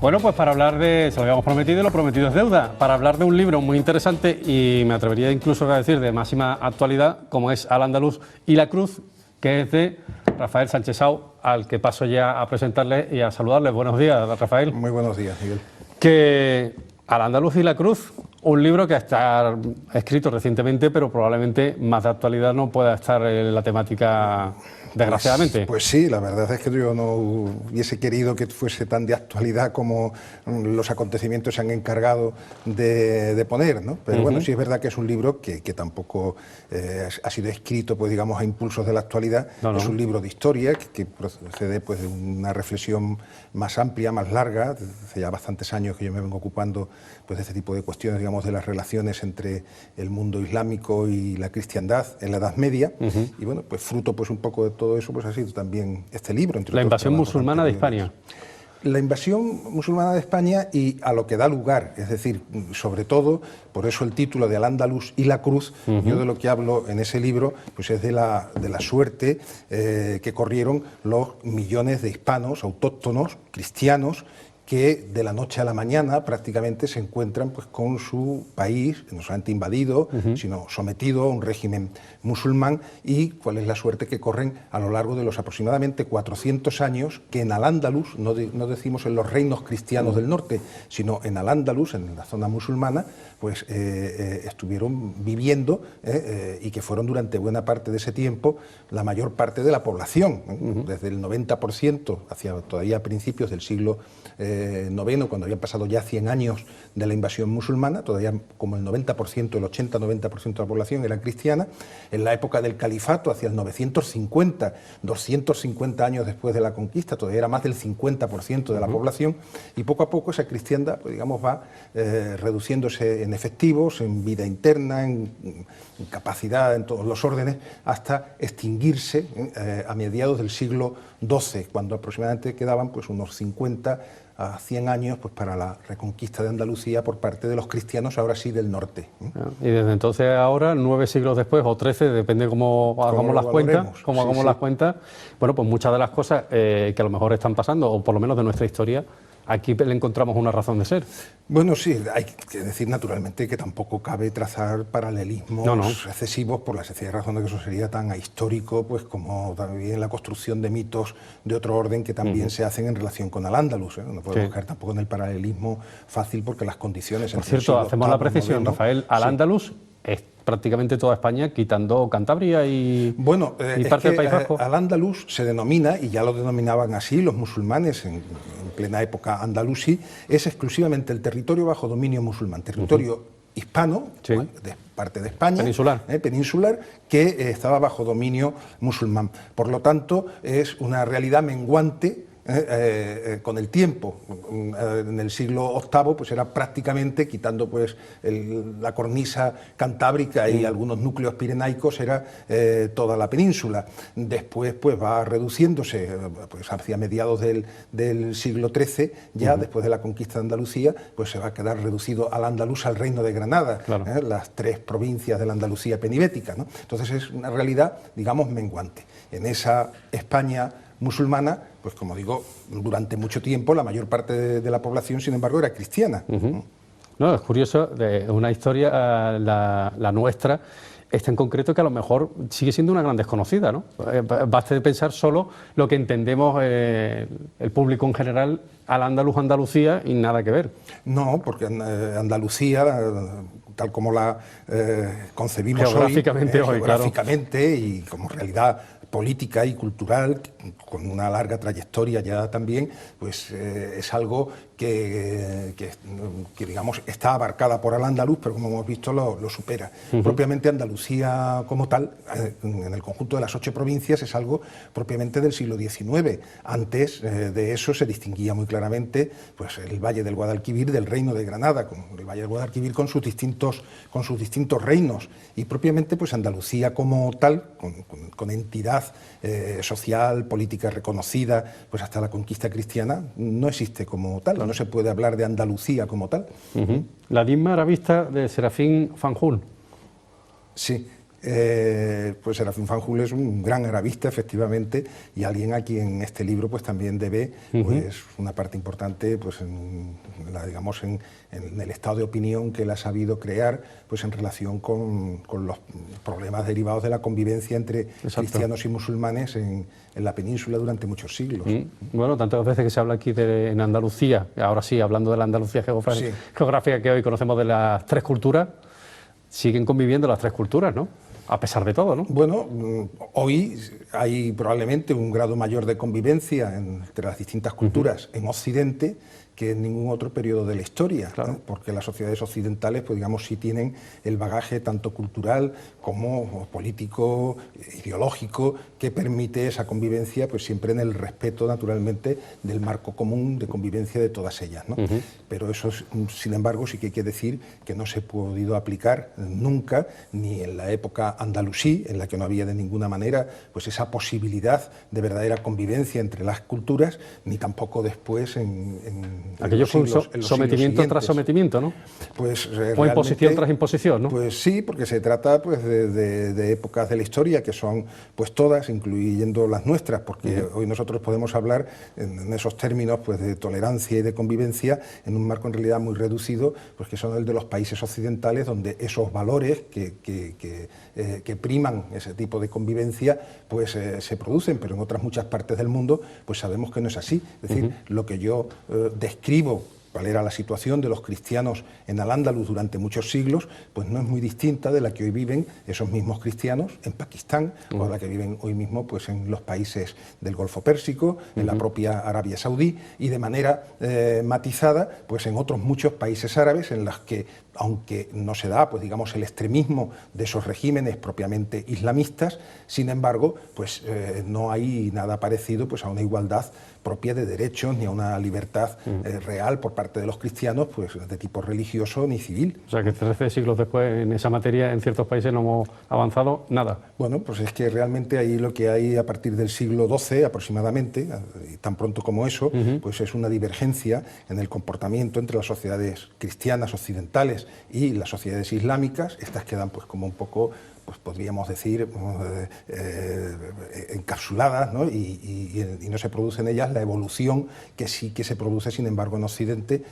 Bueno, pues para hablar de, se lo habíamos prometido, lo prometido es deuda, para hablar de un libro muy interesante y me atrevería incluso a decir de máxima actualidad, como es Al-Ándalus y la Cruz, que es de Rafael Sánchez Sau, al que paso ya a presentarle y a saludarle. Buenos días, Rafael. Muy buenos días, Miguel. Que Al-Ándalus y la Cruz, un libro que está escrito recientemente, pero probablemente más de actualidad no pueda estar en la temática, desgraciadamente. Pues sí, la verdad es que yo no hubiese querido que fuese tan de actualidad como los acontecimientos se han encargado de poner, ¿no? Pero bueno, sí es verdad que es un libro que tampoco ha sido escrito, pues digamos, a impulsos de la actualidad. Es un libro de historia que procede pues de una reflexión más amplia, más larga. Hace ya bastantes años que yo me vengo ocupando pues de este tipo de cuestiones, digamos, de las relaciones entre el mundo islámico y la cristiandad en la Edad Media. Y bueno, pues fruto pues un poco de todo eso pues ha sido también este libro. La invasión musulmana de España. La invasión musulmana de España y a lo que da lugar, es decir, sobre todo, por eso el título de Al-Ándalus y la Cruz, yo de lo que hablo en ese libro pues es de la suerte que corrieron los millones de hispanos, autóctonos, cristianos, que de la noche a la mañana prácticamente se encuentran pues, con su país, no solamente invadido, sino sometido a un régimen musulmán, y cuál es la suerte que corren a lo largo de los aproximadamente 400 años que en Al-Ándalus, no decimos en los reinos cristianos del norte, sino en Al-Ándalus, en la zona musulmana, pues estuvieron viviendo y que fueron durante buena parte de ese tiempo la mayor parte de la población, desde el 90% hacia todavía principios del siglo noveno, cuando habían pasado ya 100 años de la invasión musulmana, todavía como el 90%, el 80-90% de la población era cristiana. En la época del califato, hacia el 950, 250 años después de la conquista, todavía era más del 50% de la población, y poco a poco esa cristiandad, pues, digamos, va reduciéndose en efectivos, en vida interna, en capacidad, en todos los órdenes, hasta extinguirse a mediados del siglo XII, cuando aproximadamente quedaban pues unos 50 a 100 años pues, para la reconquista de Andalucía por parte de los cristianos, ahora sí del norte. Y desde entonces a ahora, 9 siglos después, o 13, depende cómo hagamos las cuentas, las cuentas, bueno, pues muchas de las cosas que a lo mejor están pasando, o por lo menos de nuestra historia, aquí le encontramos una razón de ser. Bueno, sí, hay que decir naturalmente que tampoco cabe trazar paralelismos excesivos por la sencilla razón de que eso sería tan ahistórico pues como también la construcción de mitos de otro orden que también se hacen en relación con Al-Ándalus. No podemos caer tampoco en el paralelismo fácil porque las condiciones... Por cierto, hacemos la precisión, Rafael, Al-Ándalus es prácticamente toda España, quitando Cantabria y, bueno, y parte del País Vasco. Al-Ándalus se denomina, y ya lo denominaban así los musulmanes en plena época andalusí, es exclusivamente el territorio bajo dominio musulmán, territorio hispano, de parte de España, peninsular, que estaba bajo dominio musulmán. Por lo tanto, es una realidad menguante con el tiempo. En el siglo VIII pues era prácticamente, quitando pues la cornisa cantábrica y algunos núcleos pirenaicos, era toda la península. Después pues va reduciéndose pues hacia mediados del siglo XIII, ya después de la conquista de Andalucía, pues se va a quedar reducido al Andaluz, al Reino de Granada, las 3 provincias de la Andalucía penibética, ¿no? Entonces es una realidad, digamos, menguante. En esa España musulmana, pues como digo, durante mucho tiempo la mayor parte de la población, sin embargo, era cristiana. No, es curioso, de una historia, la nuestra, esta en concreto, que a lo mejor sigue siendo una gran desconocida, ¿no? Basta pensar solo lo que entendemos el público en general Al-Ándalus, Andalucía, y nada que ver. No, porque Andalucía, tal como la concebimos geográficamente geográficamente y como realidad política y cultural, con una larga trayectoria ya también, pues es algo que digamos está abarcada por Al-Ándalus, pero como hemos visto lo supera. Propiamente Andalucía como tal, en el conjunto de las 8 provincias, es algo propiamente del siglo XIX. Antes de eso se distinguía muy claramente pues, el Valle del Guadalquivir del Reino de Granada, con el Valle del Guadalquivir con sus distintos reinos, y propiamente pues Andalucía como tal, con entidad social, política reconocida, pues hasta la conquista cristiana, no existe como tal, no se puede hablar de Andalucía como tal. La Disma era vista de Serafín Fanjul. Sí, Pues Serafín Fanjul es un gran arabista, efectivamente, y alguien a quien este libro pues también debe pues una parte importante pues en el estado de opinión que él ha sabido crear pues en relación con los problemas derivados de la convivencia entre cristianos y musulmanes en la península durante muchos siglos. Bueno, tantas veces que se habla aquí en Andalucía, ahora sí, hablando de la Andalucía geográfica que hoy conocemos de las tres culturas, siguen conviviendo las tres culturas, ¿no? A pesar de todo, ¿no? Bueno, hoy hay probablemente un grado mayor de convivencia entre las distintas culturas en Occidente que en ningún otro periodo de la historia, claro, ¿no? Porque las sociedades occidentales, pues digamos, sí tienen el bagaje tanto cultural como político, ideológico, que permite esa convivencia, pues siempre en el respeto, naturalmente, del marco común de convivencia de todas ellas, ¿no? Pero eso, sin embargo, sí que hay que decir que no se ha podido aplicar nunca, ni en la época andalusí, en la que no había de ninguna manera pues esa posibilidad de verdadera convivencia entre las culturas, ni tampoco después aquello fue un sometimiento tras sometimiento, ¿no? Pues, o imposición tras imposición, ¿no? Pues sí, porque se trata pues de épocas de la historia que son pues todas, incluyendo las nuestras, porque hoy nosotros podemos hablar en esos términos pues de tolerancia y de convivencia en un marco en realidad muy reducido, pues que son el de los países occidentales, donde esos valores que priman ese tipo de convivencia pues se producen, pero en otras muchas partes del mundo pues sabemos que no es así. Es decir, lo que yo describo, cuál era la situación de los cristianos en Al-Ándalus durante muchos siglos, pues no es muy distinta de la que hoy viven esos mismos cristianos en Pakistán o la que viven hoy mismo pues en los países del Golfo Pérsico, en la propia Arabia Saudí y de manera matizada pues en otros muchos países árabes en los que, aunque no se da pues digamos el extremismo de esos regímenes propiamente islamistas, sin embargo pues no hay nada parecido pues a una igualdad propia de derechos ni a una libertad real por parte de los cristianos pues de tipo religioso ni civil. O sea que 13 siglos después en esa materia en ciertos países no hemos avanzado nada. Bueno, pues es que realmente ahí lo que hay a partir del siglo XII aproximadamente, tan pronto como eso, pues es una divergencia en el comportamiento entre las sociedades cristianas occidentales y las sociedades islámicas. Estas quedan pues como un poco, pues podríamos decir, encapsuladas, ¿no? Y no se produce en ellas la evolución que sí que se produce, sin embargo, en Occidente,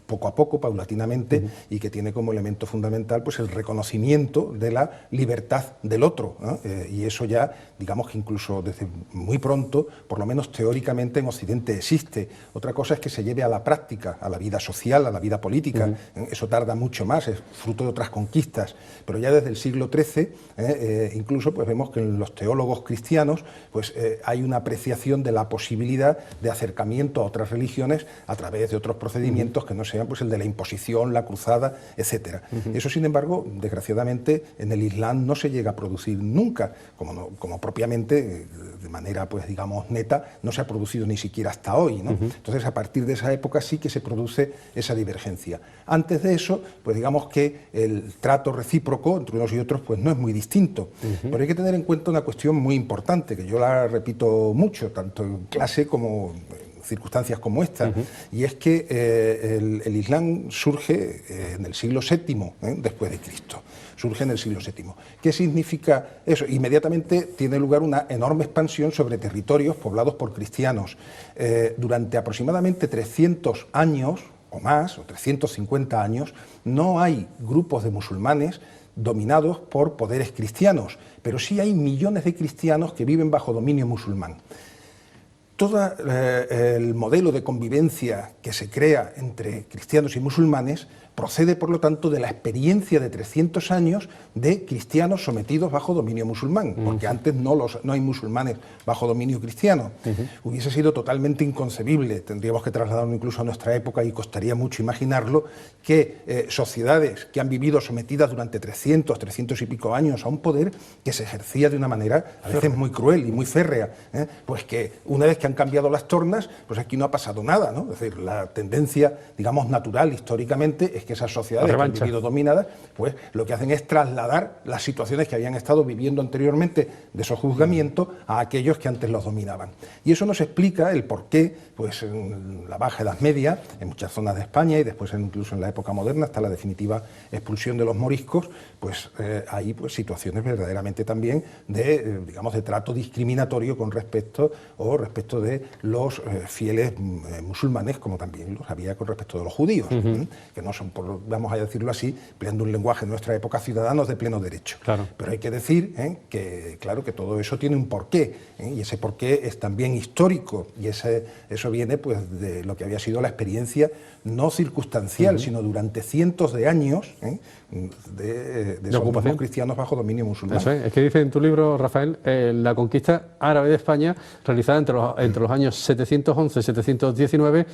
poco a poco, paulatinamente, y que tiene como elemento fundamental pues el reconocimiento de la libertad del otro, ¿no? Y eso ya, digamos que incluso desde muy pronto, por lo menos teóricamente en Occidente existe. Otra cosa es que se lleve a la práctica, a la vida social, a la vida política. Eso tarda mucho más, es fruto de otras conquistas, pero ya desde el siglo XIII, incluso pues vemos que en los teólogos cristianos pues hay una apreciación de la posibilidad de acercamiento a otras religiones a través de otros procedimientos que no sean pues el de la imposición, la cruzada, etcétera. Eso, sin embargo, desgraciadamente en el Islam no se llega a producir nunca, como propiamente, de manera pues digamos neta, no se ha producido ni siquiera hasta hoy, ¿no? Entonces, a partir de esa época sí que se produce esa divergencia. Antes de eso, pues digamos que el trato recíproco entre unos y otros pues no es muy distinto. Pero hay que tener en cuenta una cuestión muy importante, que yo la repito mucho, tanto en clase como circunstancias como esta, y es que el Islam surge en el siglo VII después de Cristo, surge en el siglo VII. ¿Qué significa eso? Inmediatamente tiene lugar una enorme expansión sobre territorios poblados por cristianos. Durante aproximadamente 300 años o más, o 350 años, no hay grupos de musulmanes dominados por poderes cristianos, pero sí hay millones de cristianos que viven bajo dominio musulmán. Todo el modelo de convivencia que se crea entre cristianos y musulmanes procede, por lo tanto, de la experiencia de 300 años de cristianos sometidos bajo dominio musulmán, porque antes no hay musulmanes bajo dominio cristiano. Hubiese sido totalmente inconcebible, tendríamos que trasladarlo incluso a nuestra época y costaría mucho imaginarlo, que sociedades que han vivido sometidas durante 300 y pico años a un poder que se ejercía de una manera a veces muy cruel y muy férrea, pues que una vez que han cambiado las tornas, pues aquí no ha pasado nada, ¿no? Es decir, la tendencia, digamos, natural históricamente es es que esas sociedades que han vivido dominadas, pues lo que hacen es trasladar las situaciones que habían estado viviendo anteriormente de sojuzgamiento a aquellos que antes los dominaban. Y eso nos explica el por qué, pues en la Baja Edad Media, en muchas zonas de España y después incluso en la época moderna, hasta la definitiva expulsión de los moriscos, pues hay pues, situaciones verdaderamente también de, digamos, de trato discriminatorio con respecto de los fieles musulmanes, como también los había con respecto de los judíos, que no son, vamos a decirlo así, empleando un lenguaje de nuestra época, ciudadanos de pleno derecho. Claro. Pero hay que decir que, claro, que todo eso tiene un porqué, y ese porqué es también histórico, y eso viene pues, de lo que había sido la experiencia no circunstancial, sino durante cientos de años de esos mismos cristianos bajo dominio musulmán. Eso es que dice en tu libro, Rafael, la conquista árabe de España, realizada entre los años 711 y 719,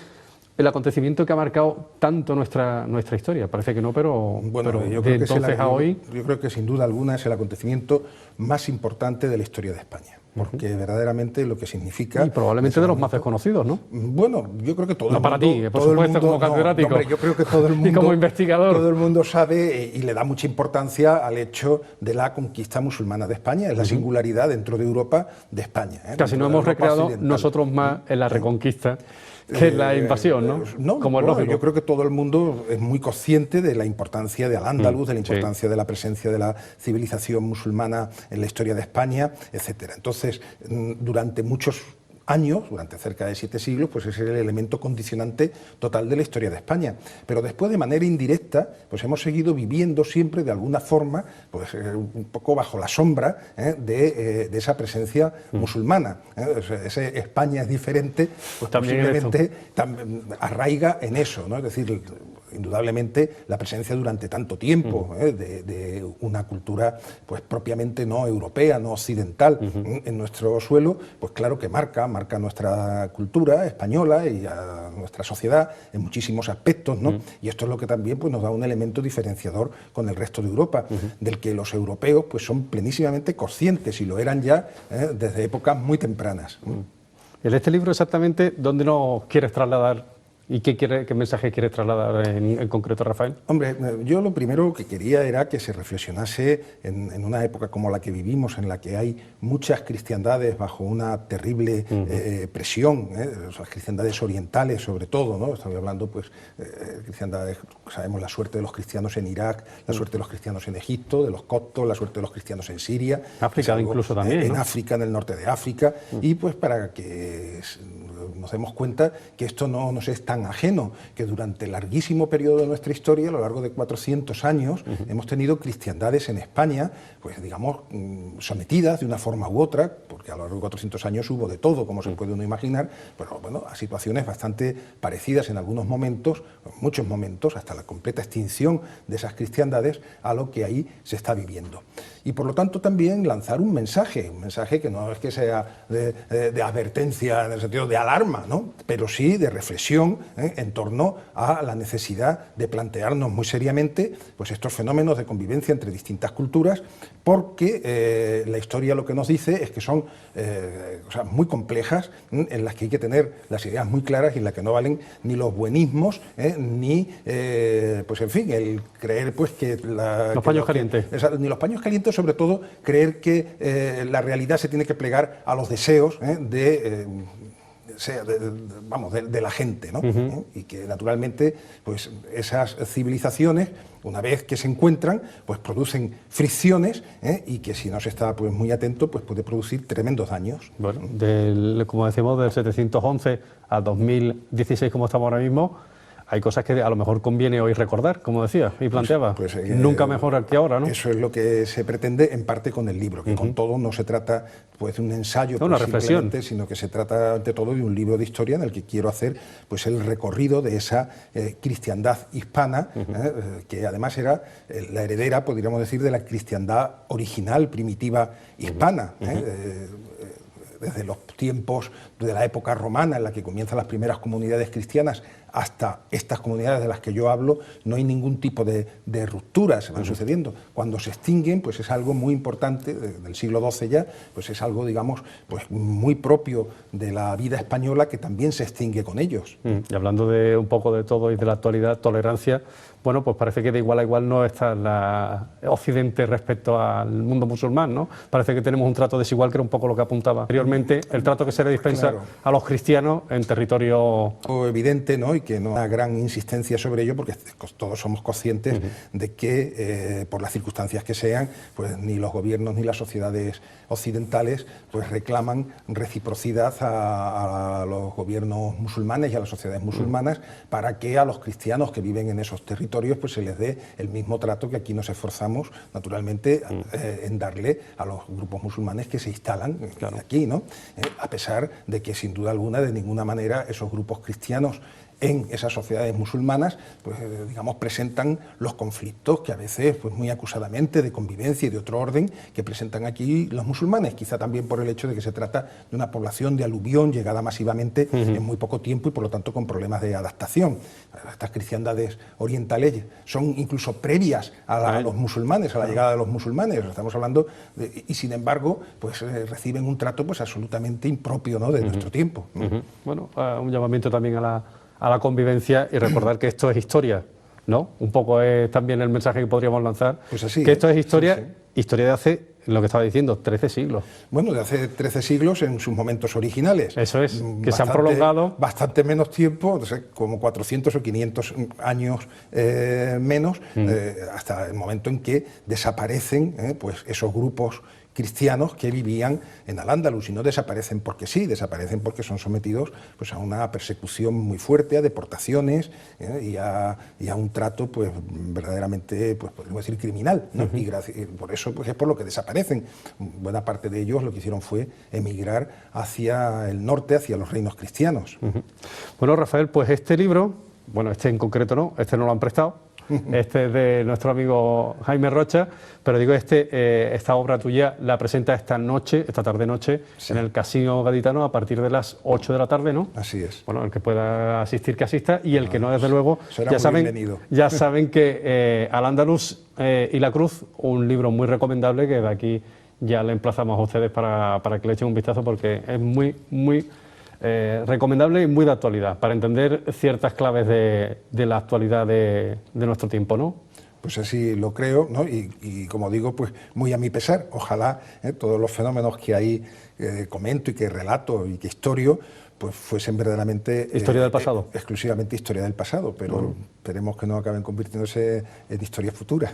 el acontecimiento que ha marcado tanto nuestra historia. Parece que no, pero, bueno, pero yo de creo entonces que a hoy... Yo creo que sin duda alguna es el acontecimiento más importante de la historia de España, porque verdaderamente lo que significa... Y probablemente de los más desconocidos, ¿no? Bueno, yo creo que todo el mundo... No para ti, por supuesto, como catedrático. No, hombre, yo creo que todo el mundo... Y como investigador. Todo el mundo sabe y le da mucha importancia al hecho de la conquista musulmana de España, es la singularidad dentro de Europa de España. Casi nos hemos recreado nosotros más en la reconquista que la invasión, ¿no? No, como es lógico. Yo creo que todo el mundo es muy consciente de la importancia de Al-Ándalus, de la importancia de la presencia de la civilización musulmana en la historia de España, etcétera. Entonces, durante muchos años, durante cerca de 7 siglos, pues ese es el elemento condicionante total de la historia de España. Pero después, de manera indirecta, pues hemos seguido viviendo siempre, de alguna forma, pues un poco bajo la sombra de esa presencia musulmana. Ese España es diferente, pues también posiblemente arraiga en eso, ¿no? Es decir, indudablemente la presencia durante tanto tiempo de una cultura pues propiamente no europea, no occidental en nuestro suelo, pues claro que marca nuestra cultura española y a nuestra sociedad en muchísimos aspectos, ¿no? Y esto es lo que también pues, nos da un elemento diferenciador con el resto de Europa, del que los europeos pues son plenísimamente conscientes y lo eran ya desde épocas muy tempranas. En este libro exactamente, ¿dónde nos quieres trasladar? ¿Y qué mensaje quieres trasladar en concreto, Rafael? Hombre, yo lo primero que quería era que se reflexionase en una época como la que vivimos, en la que hay muchas cristiandades bajo una terrible presión, las cristiandades orientales sobre todo, ¿no? Estoy hablando, pues, cristiandades, sabemos la suerte de los cristianos en Irak, la suerte de los cristianos en Egipto, de los coptos, la suerte de los cristianos en Siria. África algo, incluso también, en ¿no? África, en el norte de África, y pues para que nos demos cuenta que esto no nos es tan ajeno, que durante el larguísimo periodo de nuestra historia, a lo largo de 400 años, hemos tenido cristiandades en España, pues digamos, sometidas de una forma u otra, porque a lo largo de 400 años hubo de todo, como se puede uno imaginar, pero bueno, a situaciones bastante parecidas en algunos momentos, en muchos momentos, hasta la completa extinción de esas cristiandades, a lo que ahí se está viviendo. Y por lo tanto también lanzar un mensaje que no es que sea de advertencia en el sentido de alarma, ¿no? Pero sí de reflexión en torno a la necesidad de plantearnos muy seriamente pues, estos fenómenos de convivencia entre distintas culturas, porque la historia lo que nos dice es que son cosas muy complejas en las que hay que tener las ideas muy claras y en las que no valen ni los buenismos ni, pues en fin, el creer pues que... Los paños calientes. Ni los paños calientes, sobre todo creer que la realidad se tiene que plegar a los deseos de la gente, ¿no? Y que naturalmente pues esas civilizaciones, una vez que se encuentran, pues producen fricciones y que si no se está pues muy atento pues puede producir tremendos daños. Bueno, como decimos, del 711 a 2016, como estamos ahora mismo, hay cosas que a lo mejor conviene hoy recordar, como decía y planteaba. Nunca mejor que ahora, ¿no? Eso es lo que se pretende en parte con el libro, que con todo no se trata pues, de un ensayo, una reflexión, sino que se trata ante todo de un libro de historia en el que quiero hacer pues, el recorrido de esa cristiandad hispana, que además era la heredera, podríamos decir, de la cristiandad original, primitiva hispana. Desde los tiempos de la época romana, en la que comienzan las primeras comunidades cristianas, hasta estas comunidades de las que yo hablo, no hay ningún tipo de rupturas, se van sucediendo. Cuando se extinguen, pues es algo muy importante, del siglo XII ya, pues es algo, digamos, pues muy propio de la vida española, que también se extingue con ellos. Y hablando de un poco de todo y de la actualidad, tolerancia, bueno, pues parece que de igual a igual no está Occidente respecto al mundo musulmán, ¿no? Parece que tenemos un trato desigual, que era un poco lo que apuntaba anteriormente, el trato que se le dispensa a los cristianos en territorio evidente, ¿no? Y que no hay una gran insistencia sobre ello, porque todos somos conscientes de que por las circunstancias que sean, pues ni los gobiernos ni las sociedades occidentales pues reclaman reciprocidad a los gobiernos musulmanes y a las sociedades musulmanas para que a los cristianos que viven en esos territorios pues se les dé el mismo trato que aquí nos esforzamos naturalmente en darle a los grupos musulmanes que se instalan aquí, ¿no? A pesar de que sin duda alguna, de ninguna manera, esos grupos cristianos en esas sociedades musulmanas, pues digamos, presentan los conflictos que a veces, pues muy acusadamente, de convivencia y de otro orden, que presentan aquí los musulmanes, quizá también por el hecho de que se trata de una población de aluvión llegada masivamente en muy poco tiempo y por lo tanto con problemas de adaptación. Estas cristiandades orientales son incluso previas a los musulmanes, a la llegada de los musulmanes, estamos hablando y sin embargo, pues reciben un trato pues absolutamente impropio, ¿no?, de nuestro tiempo. Bueno, un llamamiento también a la convivencia y recordar que esto es historia, ¿no? Un poco es también el mensaje que podríamos lanzar, pues así, que esto es historia, sí, sí. Historia de hace, lo que estaba diciendo, 13 siglos. Bueno, de hace 13 siglos en sus momentos originales. Eso es, que se han prolongado. Bastante menos tiempo, como 400 o 500 años menos, hasta el momento en que desaparecen pues esos grupos cristianos que vivían en Al-Ándalus, y no desaparecen porque sí, desaparecen porque son sometidos pues a una persecución muy fuerte, a deportaciones y a un trato pues verdaderamente, pues podríamos decir, criminal, ¿no? Y por eso pues es por lo que desaparecen. Buena parte de ellos lo que hicieron fue emigrar hacia el norte, hacia los reinos cristianos. Bueno, Rafael, pues este libro, bueno, este en concreto no, este no lo han prestado. Este es de nuestro amigo Jaime Rocha, pero digo, esta obra tuya la presenta esta tarde-noche, sí, en el Casino Gaditano a partir de las 8 de la tarde, ¿no? Así es. Bueno, el que pueda asistir, que asista, y el que no, desde luego, bienvenido. Ya saben que Al-Ándalus y la Cruz, un libro muy recomendable, que de aquí ya le emplazamos a ustedes para que le echen un vistazo, porque es muy recomendable y muy de actualidad, para entender ciertas claves de la actualidad de nuestro tiempo, ¿no? Pues así lo creo, ¿no? Y como digo, pues muy a mi pesar. Ojalá todos los fenómenos que ahí comento y que relato y que historio, pues fuesen verdaderamente... Historia del pasado. Exclusivamente historia del pasado, pero esperemos que no acaben convirtiéndose en historias futuras.